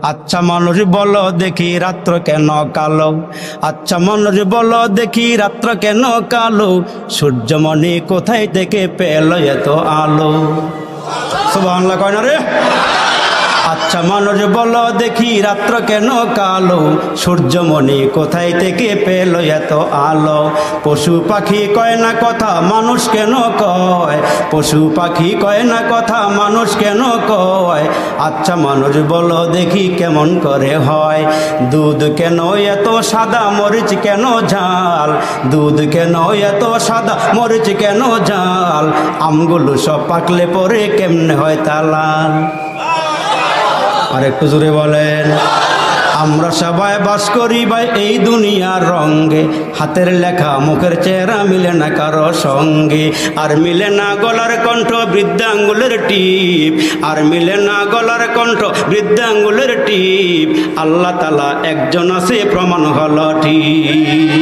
আচ্ছা মানুষ বলো দেখি রাত্র কেন কালো, আচ্ছা মানুষ বলো দেখি রাত্র কেন কালো, সূর্যমণি কোথায় থেকে পেল এত আলো? সুবহানাল্লাহ কয় না রে? আচ্ছা মানুষ বলো দেখি রাত্র কেন কালো, সূর্যমণি কোথায় থেকে পেল এত আলো? পশু পাখি কয় না কথা মানুষ কেন কয়, পশু পাখি কয় না কথা মানুষ কেন কয়? আচ্ছা মানুষ বলো দেখি কেমন করে হয়? দুধ কেন এত সাদা মরিচ কেন ঝাল, দুধ কেন এত সাদা মরিচ কেন ঝাল? আমগুলো সব পাকলে পরে কেমনে হয় তা লাল? আর একটু জোরে বলেন। আমরা সবাই বাস করি ভাই এই দুনিয়ার রঙে, হাতের লেখা মুখের চেহারা মিলে না কারো সঙ্গে, আর মিলে না গলার কণ্ঠ বৃদ্ধাঙ্গুলের টিপ, আর মিলে না গলার কণ্ঠ বৃদ্ধাঙ্গুলের টিপ। আল্লাহ তাআলা একজন আছে প্রমাণ হলো ঠিক।